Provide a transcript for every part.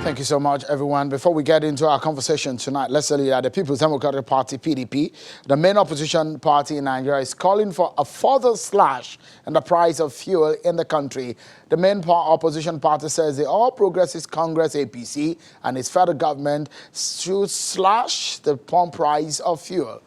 Thank you so much, everyone. Before we get into our conversation tonight, let's tell you that the People's Democratic Party, PDP, the main opposition party in Nigeria, is calling for a further slash in the price of fuel in the country. The main opposition party says the All Progressives Congress, APC, and its federal government should slash the pump price of fuel.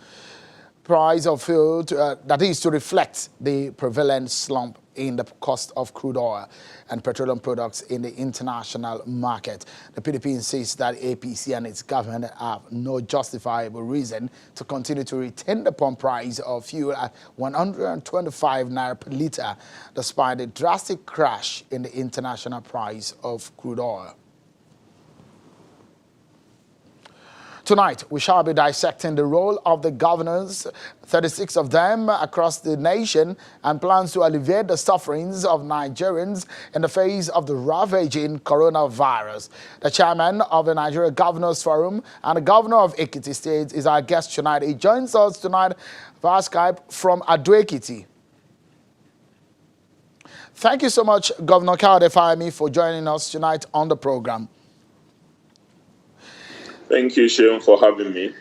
That is to reflect the prevalent slump in the cost of crude oil and petroleum products in the international market. The PDP insists that APC and its government have no justifiable reason to continue to retain the pump price of fuel at 125 naira per litre, despite the drastic crash in the international price of crude oil. Tonight, we shall be dissecting the role of the governors, 36 of them across the nation, and plans to alleviate the sufferings of Nigerians in the face of the ravaging coronavirus. The chairman of the Nigeria Governors Forum and the governor of Ekiti State is our guest tonight. He joins us tonight via Skype from Ado-Ekiti. Thank you so much, Governor Fayemi, for joining us tonight on the program. Thank you, Sean, for having me.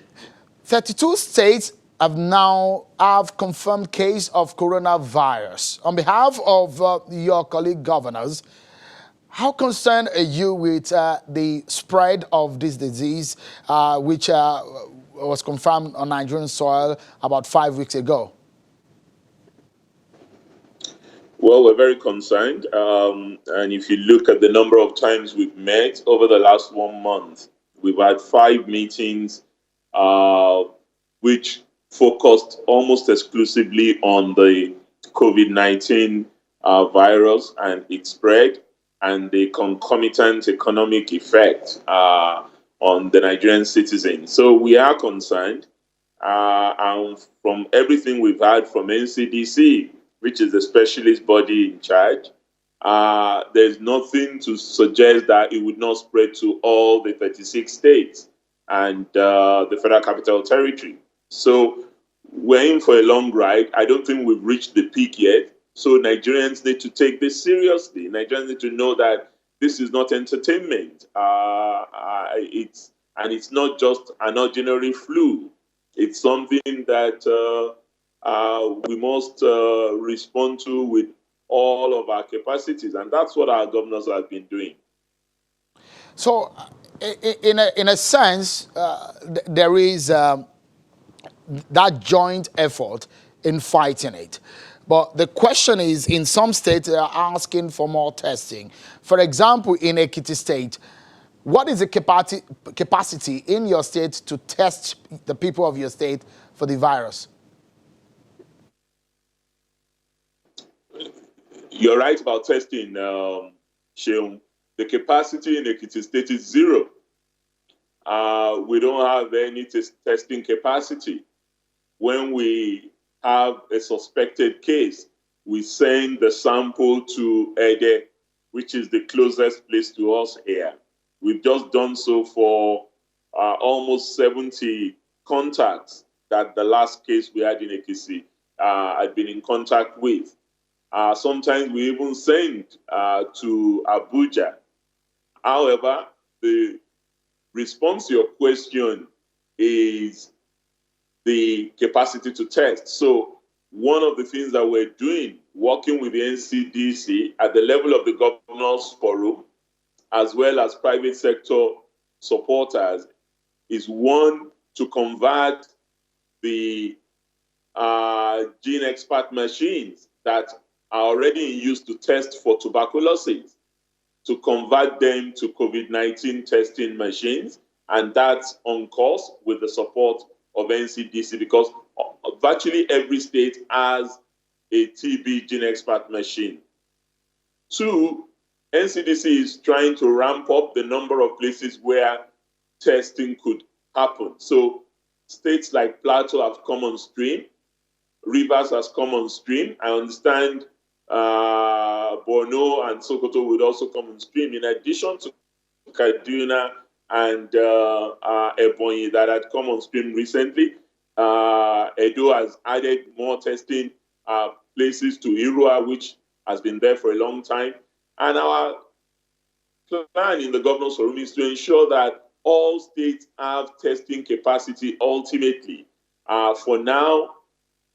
32 states have confirmed case of coronavirus. On behalf of your colleague governors, how concerned are you with the spread of this disease, which was confirmed on Nigerian soil about 5 weeks ago? Well, we're very concerned. And if you look at the number of times we've met over the last 1 month, we've had 5 meetings, which focused almost exclusively on the COVID-19 virus and its spread and the concomitant economic effect on the Nigerian citizens. So we are concerned. And from everything we've heard from NCDC, which is the specialist body in charge, there's nothing to suggest that it would not spread to all the 36 states and the Federal Capital Territory. So we're in for a long ride. I don't think we've reached the peak yet. So Nigerians need to take this seriously. Nigerians need to know that this is not entertainment. It's not just an ordinary flu. It's something that we must respond to with all of our capacities, and that's what our governors have been doing. So, in a sense, there is that joint effort in fighting it. But the question is, in some states, they are asking for more testing. For example, in Ekiti State, what is the capacity in your state to test the people of your state for the virus? You're right about testing, Sheung. The capacity in Ekiti State is 0. We don't have any testing capacity. When we have a suspected case, we send the sample to Ede, which is the closest place to us here. We've just done so for almost 70 contacts that the last case we had in Ekiti had been in contact with. Sometimes we even send to Abuja. However, the response to your question is the capacity to test. So one of the things that we're doing, working with the NCDC at the level of the Governors Forum, as well as private sector supporters, is one, to convert the gene expert machines that are already in use to test for tuberculosis, to convert them to COVID-19 testing machines. And that's on course with the support of NCDC, because virtually every state has a TB gene expert machine. 2, NCDC is trying to ramp up the number of places where testing could happen. So states like Plateau have come on stream, Rivers has come on stream. I understand Borno and Sokoto would also come on stream, in addition to Kaduna and Ebonyi that had come on stream recently. Edo has added more testing places to Irua, which has been there for a long time. And our plan in the governor's forum is to ensure that all states have testing capacity ultimately. For now,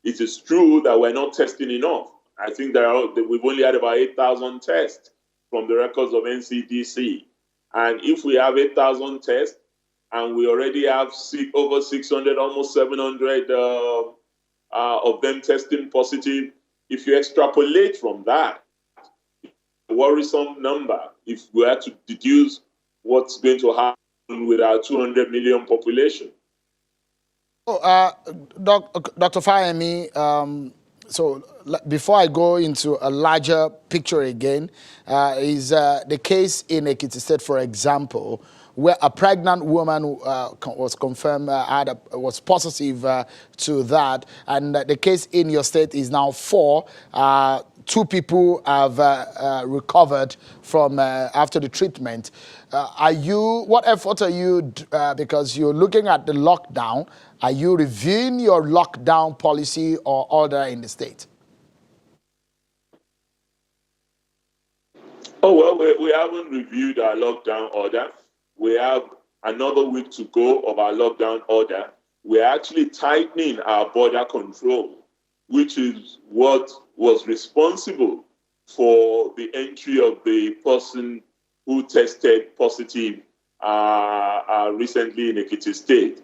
it is true that we're not testing enough. I think we've only had about 8,000 tests from the records of NCDC. And if we have 8,000 tests and we already have over 600, almost 700 of them testing positive, if you extrapolate from that, a worrisome number, if we had to deduce what's going to happen with our 200 million population. Dr. Fayemi, so before I go into a larger picture again, is the case in Ekiti State, for example, where a pregnant woman was confirmed was positive to that, and the case in your state is now 4. 2 people have recovered from after the treatment. What effort are you, because you're looking at the lockdown, are you reviewing your lockdown policy or order in the state? Oh, well, we haven't reviewed our lockdown order. We have another week to go of our lockdown order. We're actually tightening our border control, which is what was responsible for the entry of the person who tested positive recently in Ekiti State.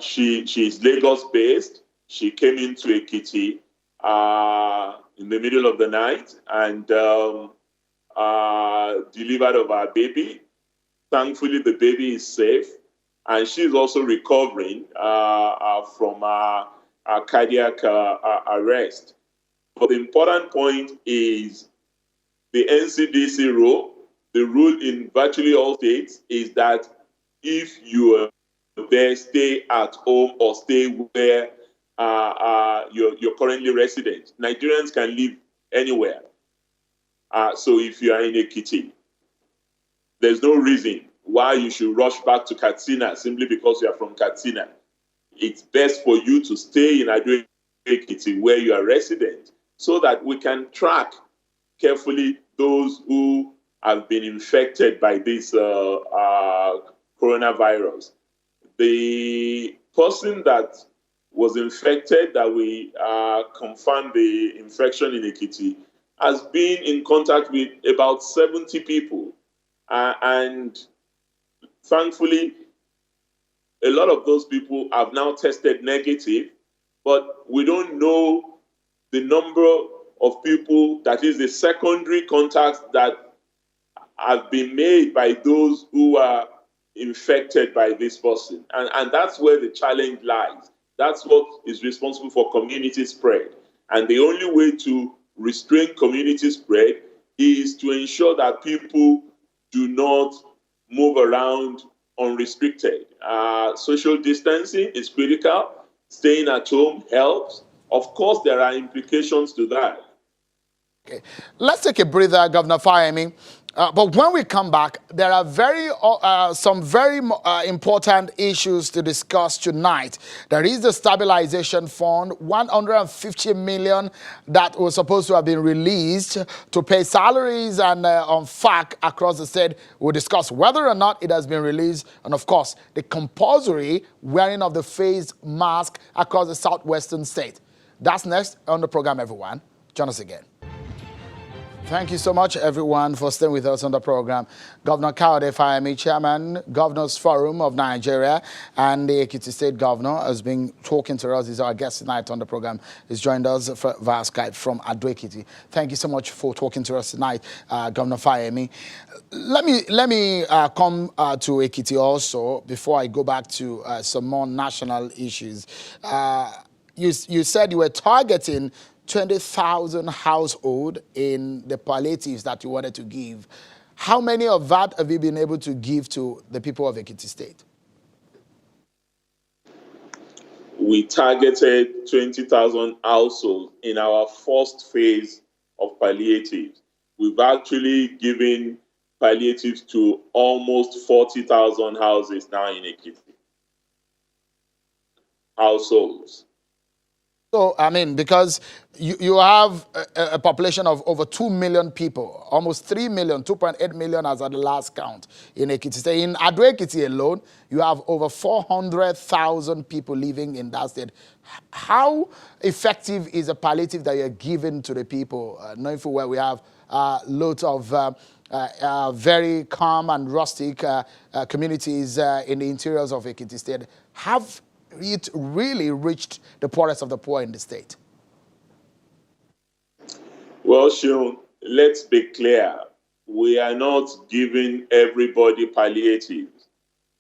She's Lagos-based. She came into Ekiti in the middle of the night and delivered of our baby. Thankfully, the baby is safe, and she's also recovering from a cardiac arrest. But the important point is the NCDC rule. The rule in virtually all states is that if you are there, stay at home or stay where you're currently resident. Nigerians can live anywhere. So if you are in Ekiti, there's no reason why you should rush back to Katsina simply because you are from Katsina. It's best for you to stay in Ekiti where you are resident so that we can track carefully those who have been infected by this coronavirus. The person that was infected, that we confirmed the infection in Ekiti, has been in contact with about 70 people. And thankfully, a lot of those people have now tested negative, but we don't know the number of people, that is the secondary contacts that have been made by those who are infected by this person. And that's where the challenge lies. That's what is responsible for community spread. And the only way to restrain community spread is to ensure that people do not move around unrestricted. Social distancing is critical. Staying at home helps. Of course, there are implications to that. Okay. Let's take a breather, Governor Fayemi. But when we come back, there are some very important issues to discuss tonight. There is the stabilization fund, 150 million that was supposed to have been released to pay salaries and on FAC across the state. We'll discuss whether or not it has been released, and of course, the compulsory wearing of the face mask across the southwestern state. That's next on the program, everyone. Join us again. Thank you so much, everyone, for staying with us on the program. Governor Kayode Fayemi, Chairman, Governors Forum of Nigeria, and the Ekiti State Governor has been talking to us. He's our guest tonight on the program. He's joined us via Skype from Ado-Ekiti. Thank you so much for talking to us tonight, Governor Fayemi. Let me come to Ekiti also before I go back to some more national issues. You said you were targeting 20,000 households in the palliatives that you wanted to give. How many of that have you been able to give to the people of Ekiti State? We targeted 20,000 households in our first phase of palliatives. We've actually given palliatives to almost 40,000 houses now in Ekiti. Households. So, I mean, because you have a population of over 2 million people, almost 3 million, 2.8 million as at the last count in Ekiti State. In Ado-Ekiti alone, you have over 400,000 people living in that state. How effective is a palliative that you're giving to the people, knowing for where we have loads of very calm and rustic communities in the interiors of Ekiti State? Have it really reached the poorest of the poor in the state? Well, Sean, let's be clear. We are not giving everybody palliatives.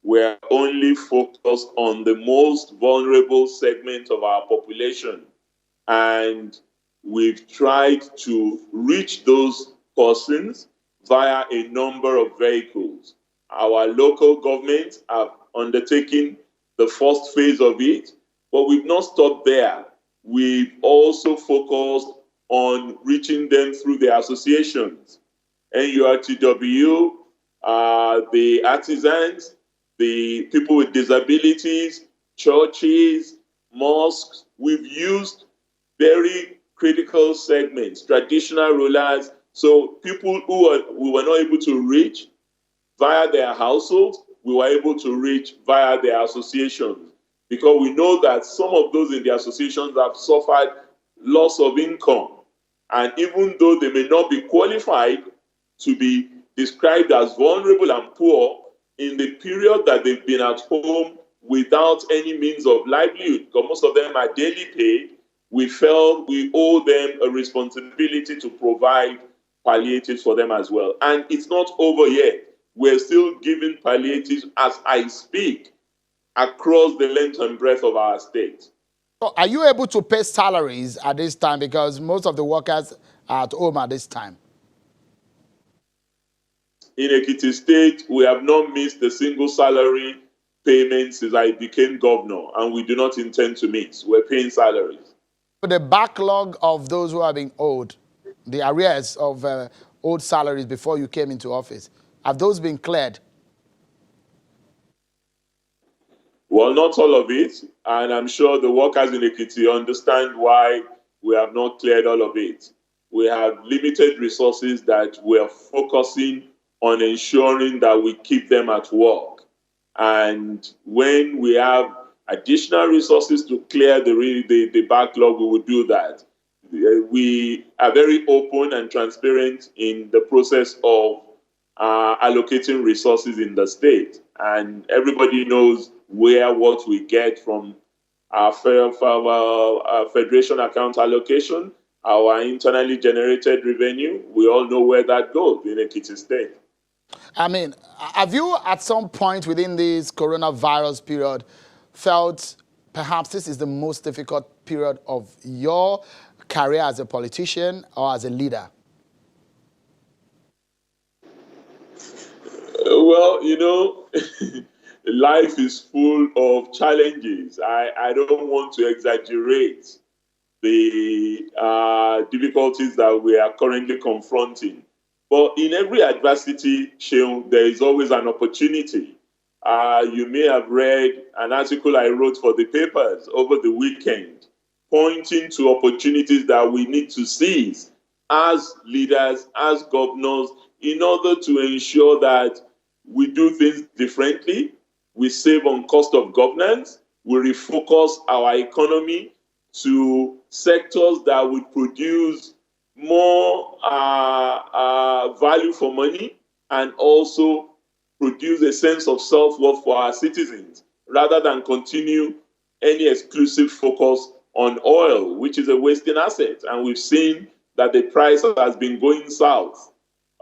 We're only focused on the most vulnerable segment of our population. And we've tried to reach those persons via a number of vehicles. Our local governments have undertaken the first phase of it, but we've not stopped there. We've also focused on reaching them through the associations, NURTW, the artisans, the people with disabilities, churches, mosques. We've used very critical segments, traditional rulers, so people who we were not able to reach via their households, we were able to reach via their associations, because we know that some of those in the associations have suffered loss of income. And even though they may not be qualified to be described as vulnerable and poor, in the period that they've been at home without any means of livelihood, because most of them are daily paid, we felt we owe them a responsibility to provide palliatives for them as well. And it's not over yet. We're still giving palliatives as I speak across the length and breadth of our state. So are you able to pay salaries at this time? Because most of the workers are at home at this time. In Ekiti State, we have not missed a single salary payment since I became governor, and we do not intend to miss. We're paying salaries. The backlog of those who are being owed, the arrears of owed salaries before you came into office, have those been cleared? Well, not all of it, and I'm sure the workers in Ekiti understand why we have not cleared all of it. We have limited resources that we're focusing on ensuring that we keep them at work. And when we have additional resources to clear the backlog, we will do that. We are very open and transparent in the process of allocating resources in the state. And everybody knows what we get from our federation account allocation, our internally generated revenue. We all know where that goes in Ekiti State. I mean, have you at some point within this coronavirus period felt perhaps this is the most difficult period of your career as a politician or as a leader? Well, life is full of challenges. I don't want to exaggerate the difficulties that we are currently confronting. But in every adversity, Sheung, there is always an opportunity. You may have read an article I wrote for the papers over the weekend, pointing to opportunities that we need to seize as leaders, as governors, in order to ensure that we do things differently, we save on cost of governance, we refocus our economy to sectors that would produce more value for money and also produce a sense of self-worth for our citizens, rather than continue any exclusive focus on oil, which is a wasting asset. And we've seen that the price has been going south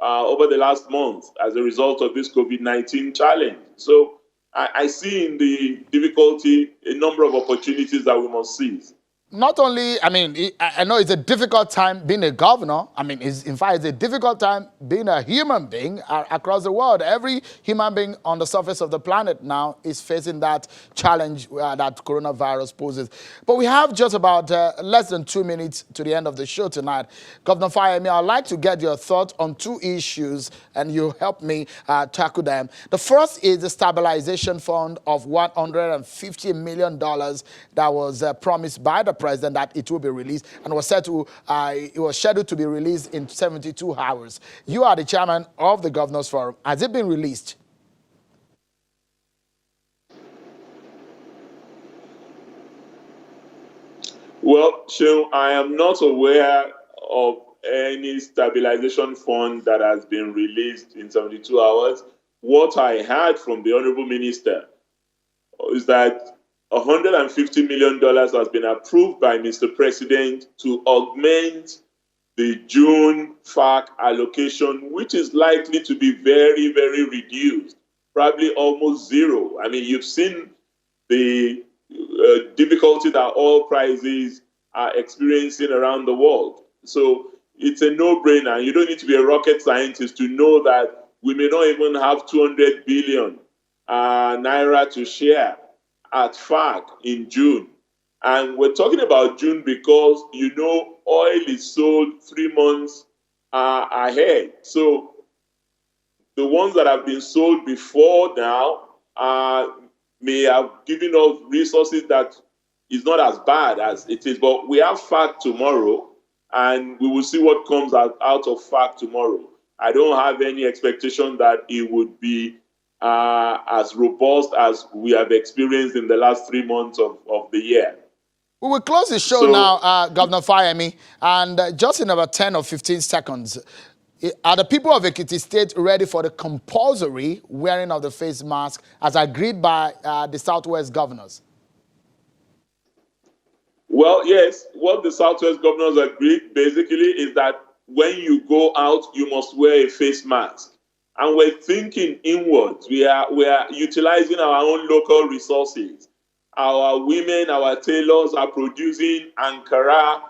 over the last month as a result of this COVID-19 challenge. So I see in the difficulty a number of opportunities that we must seize. Not only, I mean, I know it's a difficult time being a governor. I mean, in fact, it's a difficult time being a human being across the world. Every human being on the surface of the planet now is facing that challenge that coronavirus poses. But we have just about less than 2 minutes to the end of the show tonight. Governor Fayemi, I'd like to get your thoughts on 2 issues, and you help me tackle them. The first is the stabilization fund of $150 million that was promised by the president that it will be released, and was said to it was scheduled to be released in 72 hours. You are the chairman of the Governors Forum. Has it been released? Well, Seun, I am not aware of any stabilization fund that has been released in 72 hours. What I heard from the Honorable Minister is that $150 million has been approved by Mr. President to augment the June FARC allocation, which is likely to be very, very reduced, probably almost zero. I mean, you've seen the difficulty that oil prices are experiencing around the world. So it's a no-brainer. You don't need to be a rocket scientist to know that we may not even have 200 billion naira to share at FARC in June. And we're talking about June because, you know, oil is sold 3 months ahead. So the ones that have been sold before now may have given us resources that is not as bad as it is. But we have FARC tomorrow, and we will see what comes out of FARC tomorrow. I don't have any expectation that it would be as robust as we have experienced in the last 3 months of the year. We will close the show now, Governor Fayemi, and just in about 10 or 15 seconds, are the people of Ekiti State ready for the compulsory wearing of the face mask as agreed by the Southwest governors? Well, yes. What the Southwest governors agreed basically is that when you go out, you must wear a face mask. And we're thinking inwards. We are utilizing our own local resources. Our women, our tailors are producing Ankara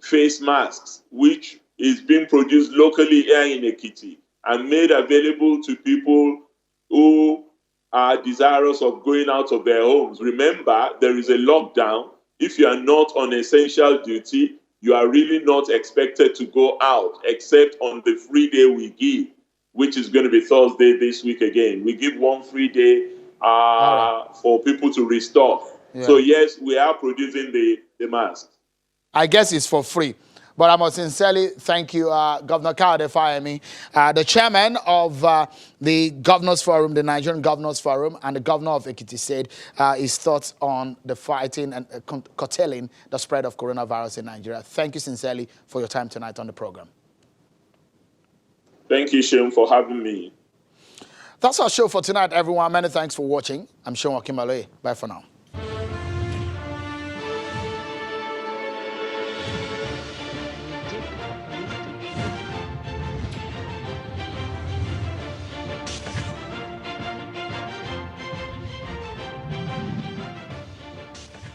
face masks, which is being produced locally here in Ekiti and made available to people who are desirous of going out of their homes. Remember, there is a lockdown. If you are not on essential duty, you are really not expected to go out except on the free day we give, which is going to be Thursday this week again. We give one free day for people to restore. Yeah. So yes, we are producing the masks. I guess it's for free. But I must sincerely thank you, Governor Kayode Fayemi, the chairman of the Governors Forum, the Nigerian Governors Forum, and the governor of Ekiti State, his thoughts on the fighting and curtailing the spread of coronavirus in Nigeria. Thank you sincerely for your time tonight on the program. Thank you, Seun, for having me. That's our show for tonight, everyone. Many thanks for watching. I'm Seun Okimale. Bye for now.